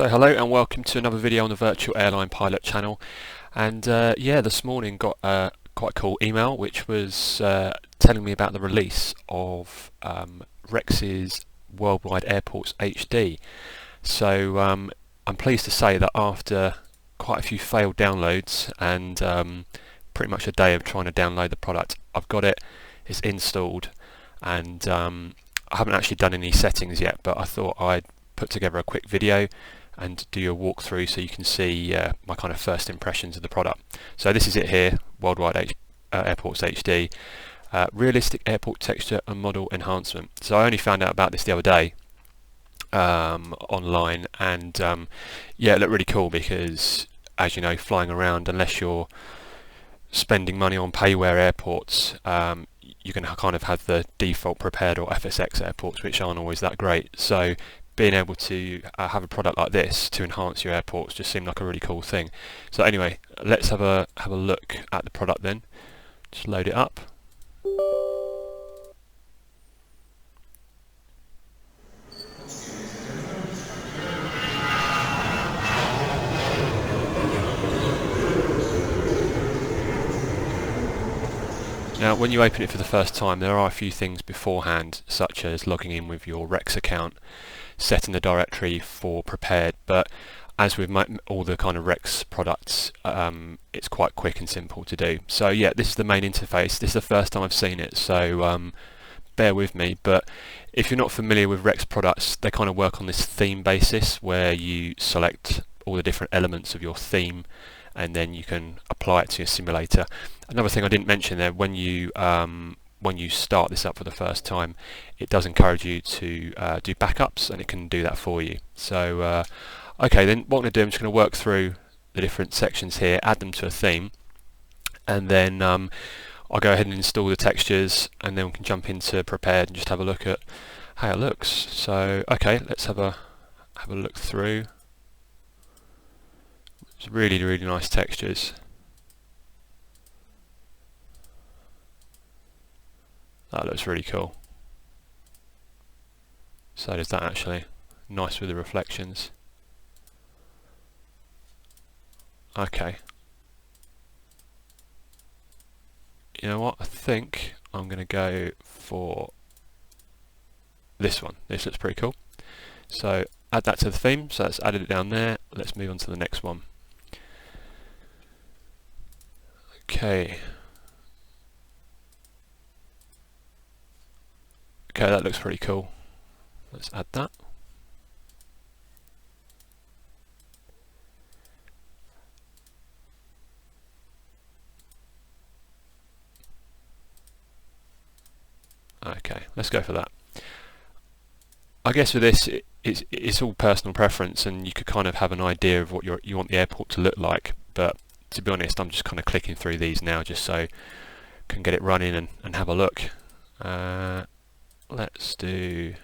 So hello and welcome to another video on the Virtual Airline Pilot Channel. And yeah, this morning got a quite cool email which was telling me about the release of Rex's Worldwide Airports HD. So I'm pleased to say that after quite a few failed downloads and pretty much a day of trying to download the product, I've got it, it's installed, and I haven't actually done any settings yet, but I thought I'd put together a quick video and do a walkthrough so you can see my kind of first impressions of the product. So this is it here, Worldwide Airports HD, realistic airport texture and model enhancement. So I only found out about this the other day online, and yeah, it looked really cool because, as you know, flying around, unless you're spending money on Payware airports, you can kind of have the default prepared or FSX airports, which aren't always that great. So being able to have a product like this to enhance your airports just seemed like a really cool thing. So anyway, let's have a look at the product then. Just load it up. Now, when you open it for the first time, there are a few things beforehand, such as logging in with your Rex account, setting the directory for prepared, but as with all the kind of Rex products, it's quite quick and simple to do. So yeah, this is the main interface. This is the first time I've seen it, so bear with me. But if you're not familiar with Rex products, they kind of work on this theme basis where you select all the different elements of your theme and then you can apply it to your simulator. Another thing I didn't mention there, when you start this up for the first time, it does encourage you to do backups, and it can do that for you. So okay, then what I'm going to do, I'm just going to work through the different sections here, add them to a theme, and then I'll go ahead and install the textures, and then we can jump into prepared and just have a look at how it looks. So okay, let's have a look through. It's really, really nice textures. That looks really cool. So does that actually. Nice with the reflections. Okay. You know what? I think I'm going to go for this one. This looks pretty cool. So add that to the theme. So that's added it down there. Let's move on to the next one. Okay. Okay, that looks pretty cool. Let's add that. Okay, let's go for that. I guess with this, it's all personal preference, and you could kind of have an idea of what you want the airport to look like. But to be honest, I'm just kind of clicking through these now just so I can get it running and have a look. Let's do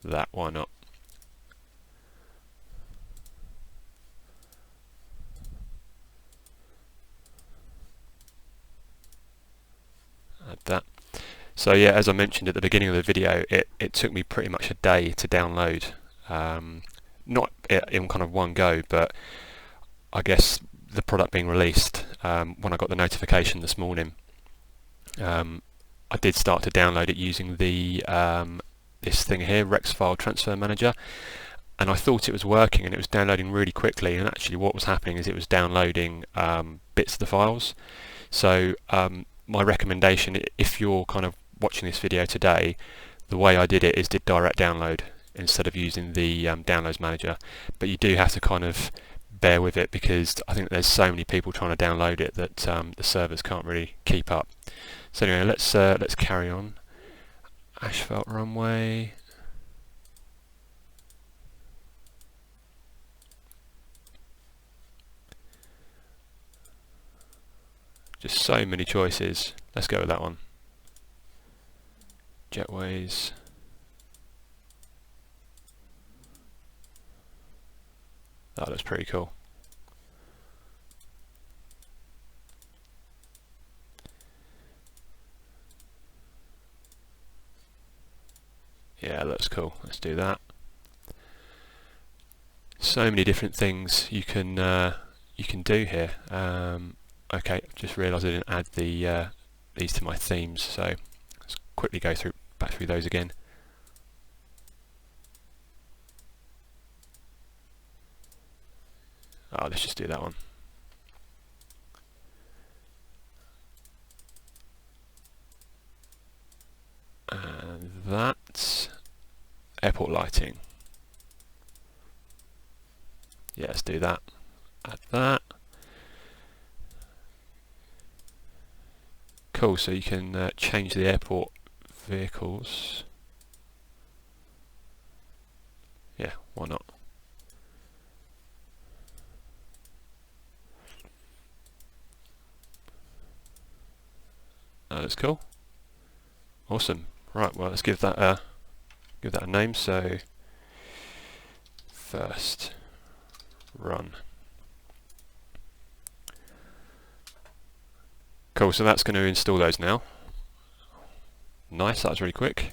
that. Why not? Add that. So yeah, as I mentioned at the beginning of the video, it took me pretty much a day to download. Not in kind of one go, but I guess the product being released, when I got the notification this morning, I did start to download it using the this thing here, Rex File Transfer Manager, and I thought it was working and it was downloading really quickly, and actually what was happening is it was downloading bits of the files. So my recommendation, if you're kind of watching this video today, the way I did it is did direct download instead of using the downloads manager, but you do have to kind of bear with it because I think there's so many people trying to download it that the servers can't really keep up. So anyway, let's carry on. Asphalt runway. Just so many choices. Let's go with that one. Jetways. That looks pretty cool. Yeah, looks cool. Let's do that. So many different things you can do here. Okay, just realised I didn't add these to my themes, so let's quickly go back through those again. Oh, let's just do that one. And that's airport lighting. Yeah, let's do that. Add that. Cool, so you can change the airport vehicles. Yeah, why not? That's cool. Awesome. Right, well, let's give that a name. So first run. Cool, so that's going to install those now. Nice, that was really quick.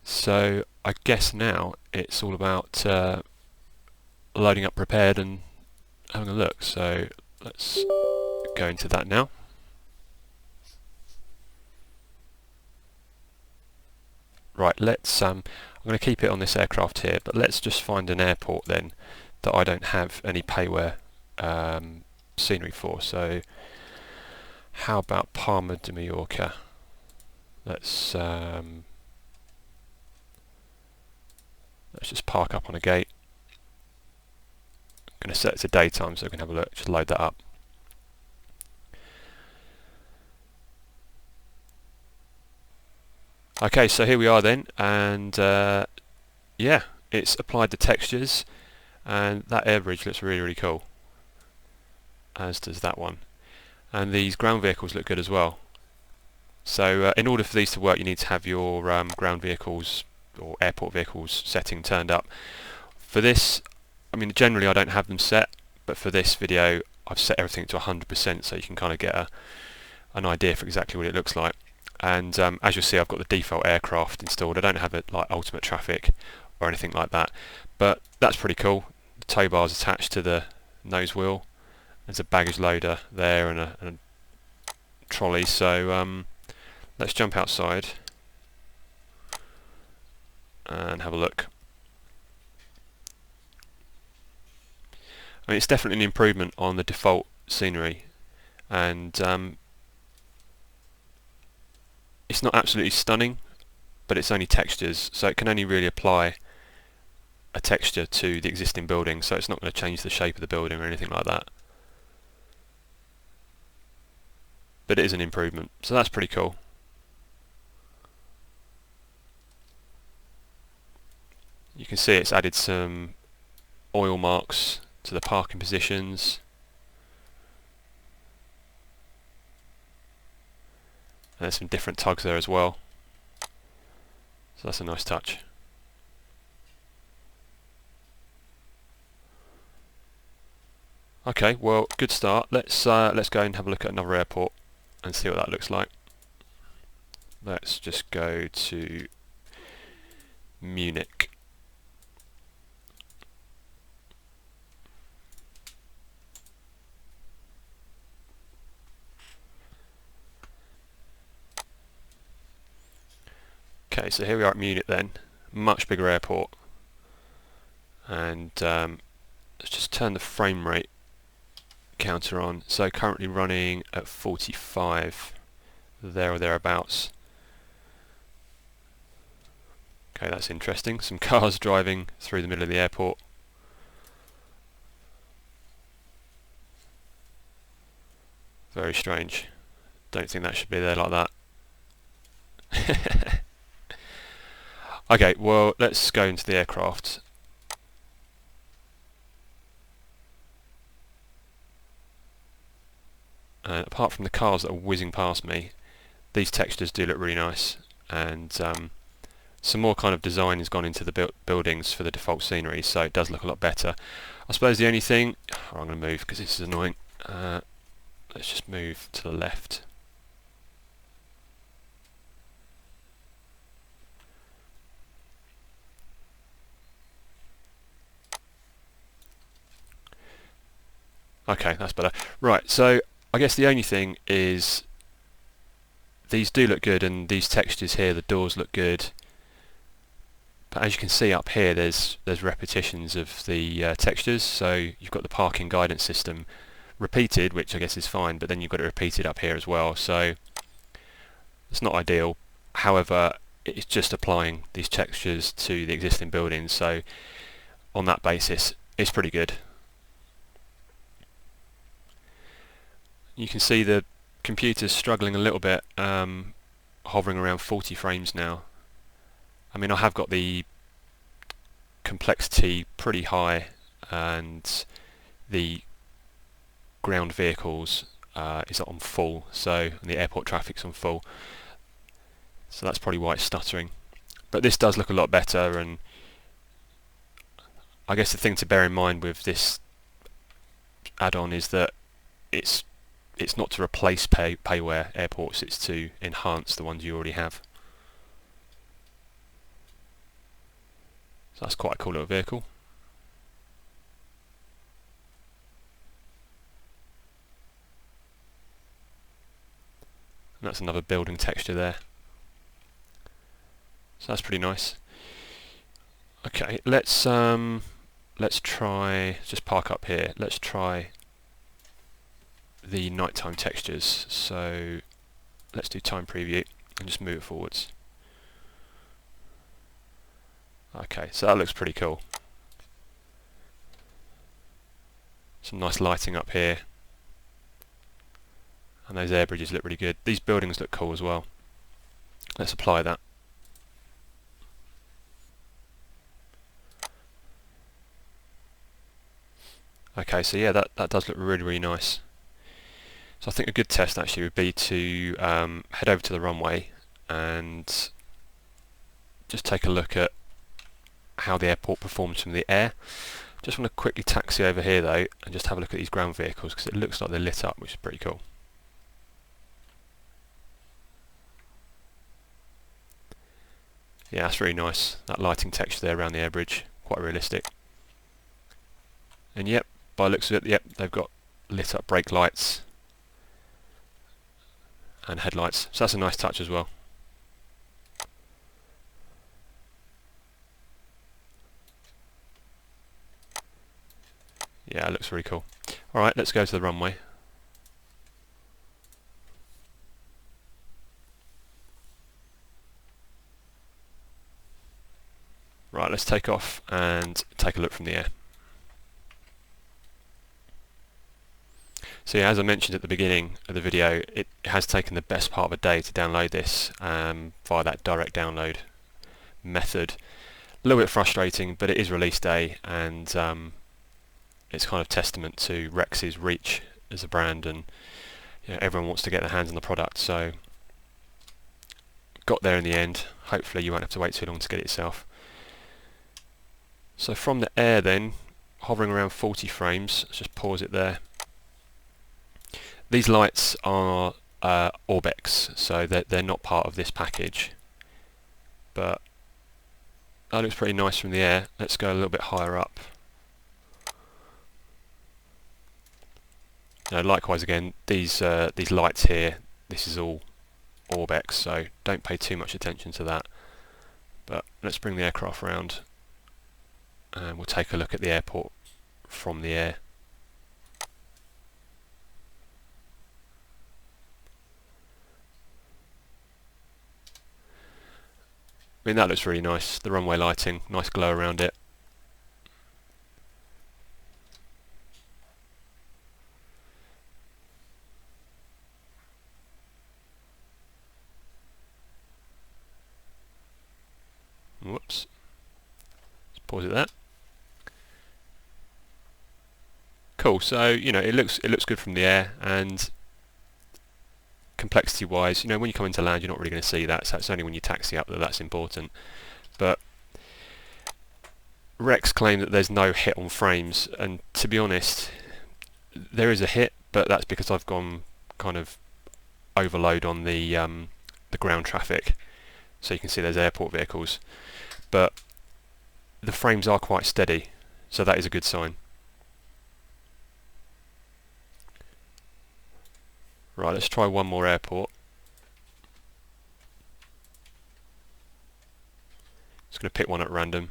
So I guess now it's all about loading up Prepared and having a look. So let's go into that now. Right, let's I'm going to keep it on this aircraft here, but let's just find an airport then that I don't have any Payware scenery for. So how about Palma de Mallorca? Let's just park up on a gate. I'm going to set it to daytime so we can have a look. Just load that up. Okay, so here we are then, and yeah, it's applied the textures, and that air bridge looks really, really cool, as does that one. And these ground vehicles look good as well. So in order for these to work, you need to have your ground vehicles or airport vehicles setting turned up. For this, I mean, generally I don't have them set, but for this video I've set everything to 100% so you can kind of get an idea for exactly what it looks like. And as you'll see, I've got the default aircraft installed. I don't have it like ultimate traffic or anything like that, but that's pretty cool. The tow bar is attached to the nose wheel. There's a baggage loader there and a trolley. So let's jump outside and have a look. I mean, it's definitely an improvement on the default scenery, and it's not absolutely stunning, but it's only textures, so it can only really apply a texture to the existing building, so it's not going to change the shape of the building or anything like that. But it is an improvement, so that's pretty cool. You can see it's added some oil marks to the parking positions. And there's some different tugs there as well. So that's a nice touch. Okay, well, good start. Let's go and have a look at another airport and see what that looks like. Let's just go to Munich. Okay, so here we are at Munich then, much bigger airport, and let's just turn the frame rate counter on. So currently running at 45, there or thereabouts. Okay, that's interesting. Some cars driving through the middle of the airport. Very strange. Don't think that should be there like that. Okay, well, let's go into the aircraft. And apart from the cars that are whizzing past me, these textures do look really nice, and some more kind of design has gone into the buildings for the default scenery, so it does look a lot better. I suppose the only thing, I'm going to move because this is annoying. Let's just move to the left. Okay, that's better. Right, so I guess the only thing is these do look good, and these textures here, the doors look good. But as you can see up here, there's repetitions of the textures. So you've got the parking guidance system repeated, which I guess is fine, but then you've got it repeated up here as well. So it's not ideal. However, it's just applying these textures to the existing buildings. So on that basis, it's pretty good. You can see the computer's struggling a little bit, hovering around 40 frames now. I mean, I have got the complexity pretty high, and the ground vehicles is on full, and the airport traffic's on full. So that's probably why it's stuttering. But this does look a lot better, and I guess the thing to bear in mind with this add-on is that it's not to replace Payware airports, it's to enhance the ones you already have. So that's quite a cool little vehicle. And that's another building texture there. So that's pretty nice. Okay, let's try, just park up here. Let's try the nighttime textures. So let's do time preview and just move it forwards. Okay, so that looks pretty cool. Some nice lighting up here, and those air bridges look really good. These buildings look cool as well. Let's apply that. Okay, so yeah, that does look really, really nice. So I think a good test actually would be to head over to the runway and just take a look at how the airport performs from the air. Just want to quickly taxi over here though and just have a look at these ground vehicles, because it looks like they're lit up, which is pretty cool. Yeah, that's really nice. That lighting texture there around the air bridge, quite realistic. And yep, by the looks of it, yep, they've got lit up brake lights and headlights, so that's a nice touch as well. Yeah, it looks really cool. Alright, let's go to the runway. Right, let's take off and take a look from the air. So yeah, as I mentioned at the beginning of the video, it has taken the best part of a day to download this via that direct download method. A little bit frustrating, but it is release day, and it's kind of testament to Rex's reach as a brand, and you know, everyone wants to get their hands on the product, so got there in the end. Hopefully you won't have to wait too long to get it yourself. So from the air then, hovering around 40 frames, let's just pause it there. These lights are ORBX, so they're not part of this package, but that looks pretty nice from the air. Let's go a little bit higher up. Likewise again, these lights here, this is all ORBX, so don't pay too much attention to that. But let's bring the aircraft around and we'll take a look at the airport from the air. I mean, that looks really nice, the runway lighting, nice glow around it. Whoops. Let's pause it there. Cool, so you know, it looks good from the air, and complexity wise, you know, when you come into land you're not really going to see that, so it's only when you taxi up that that's important. But Rex claimed that there's no hit on frames, and to be honest, there is a hit, but that's because I've gone kind of overload on the ground traffic, so you can see there's airport vehicles, but the frames are quite steady, so that is a good sign. Right, let's try one more airport. Just going to pick one at random.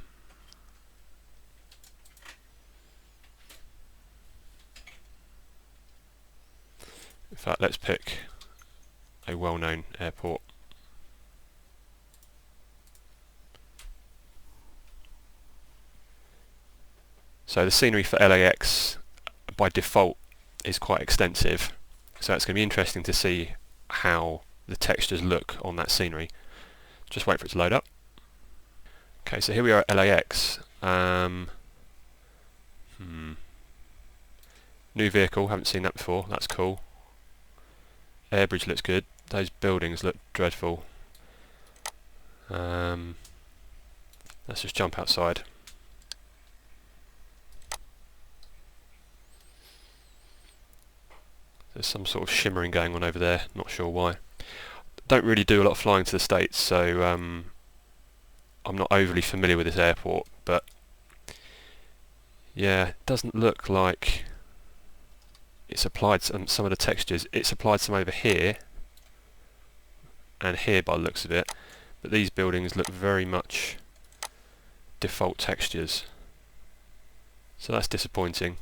In fact, let's pick a well-known airport. So the scenery for LAX by default is quite extensive, so it's going to be interesting to see how the textures look on that scenery. Just wait for it to load up. Okay, so here we are at LAX. New vehicle, haven't seen that before, that's cool. Airbridge looks good, those buildings look dreadful. Let's just jump outside. There's some sort of shimmering going on over there, not sure why. Don't really do a lot of flying to the States, so I'm not overly familiar with this airport, but yeah, it doesn't look like it's applied some of the textures. It's applied some over here and here by the looks of it, but these buildings look very much default textures, so that's disappointing.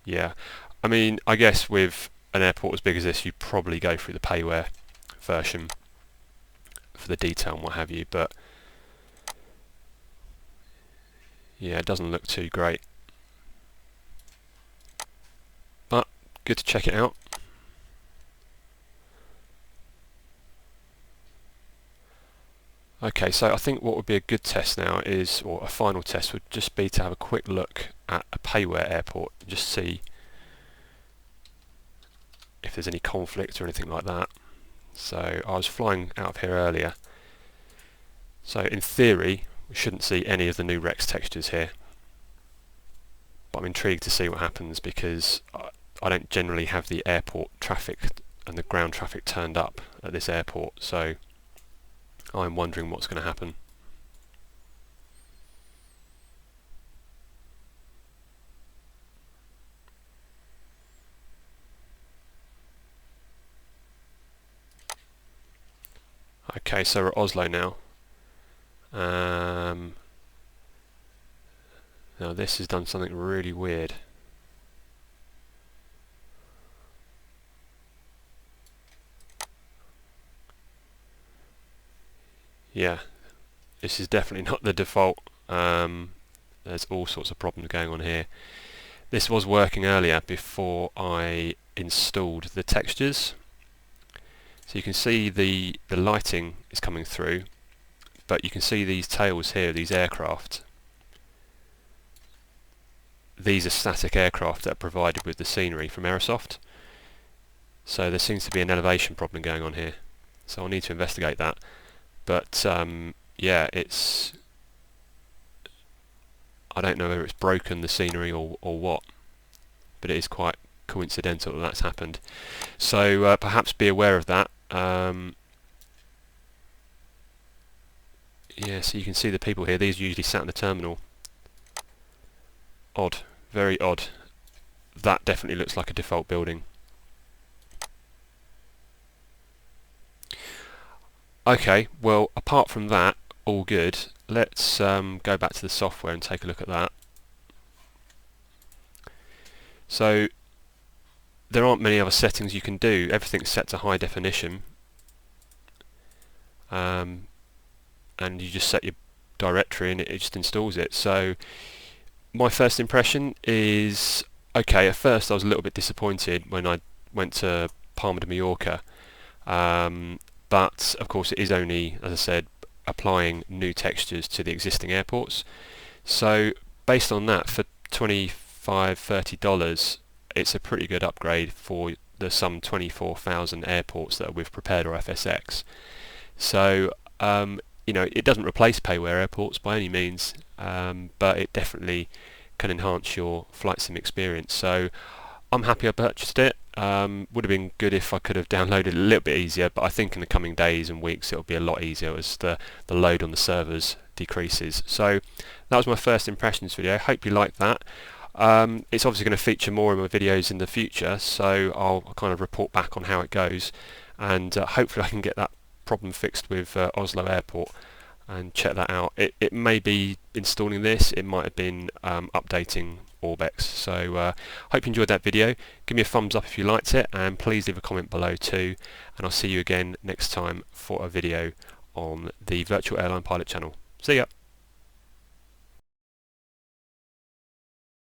Yeah, I mean, I guess with an airport as big as this, you'd probably go through the Payware version for the detail and what have you, but yeah, it doesn't look too great. But good to check it out. Okay, so I think what would be a good test now is, or a final test would just be to have a quick look at a Payware airport and just see if there's any conflict or anything like that. So I was flying out of here earlier, so in theory we shouldn't see any of the new Rex textures here, but I'm intrigued to see what happens because I don't generally have the airport traffic and the ground traffic turned up at this airport, so I'm wondering what's going to happen. Okay, so we're at Oslo now. Now this has done something really weird. Yeah, this is definitely not the default. There's all sorts of problems going on here. This was working earlier before I installed the textures. So you can see the lighting is coming through, but you can see these tails here, these aircraft. These are static aircraft that are provided with the scenery from Aerosoft. So there seems to be an elevation problem going on here. So I'll need to investigate that. But yeah, it's, I don't know whether it's broken the scenery or what, but it is quite coincidental that that's happened. So perhaps be aware of that. Yeah, so you can see the people here. These are usually sat in the terminal. Odd, very odd. That definitely looks like a default building. Okay, well, apart from that, all good. Let's go back to the software and take a look at that. So there aren't many other settings you can do. Everything's set to high definition, and you just set your directory and it just installs it. So my first impression is, okay, at first I was a little bit disappointed when I went to Palma de Mallorca, but of course it is only, as I said, applying new textures to the existing airports. So based on that, for $25–30, it's a pretty good upgrade for the some 24,000 airports that are with Prepar3d or FSX. So you know, it doesn't replace Payware airports by any means, but it definitely can enhance your flight sim experience. So I'm happy I purchased it. Would have been good if I could have downloaded it a little bit easier, but I think in the coming days and weeks it'll be a lot easier as the load on the servers decreases. So that was my first impressions video. Hope you liked that. It's obviously going to feature more in my videos in the future, so I'll kind of report back on how it goes, and hopefully I can get that problem fixed with Oslo Airport and check that out. It may be installing this, it might have been updating ORBX. So hope you enjoyed that video. Give me a thumbs up if you liked it, and please leave a comment below too, and I'll see you again next time for a video on the Virtual Airline Pilot Channel. See ya!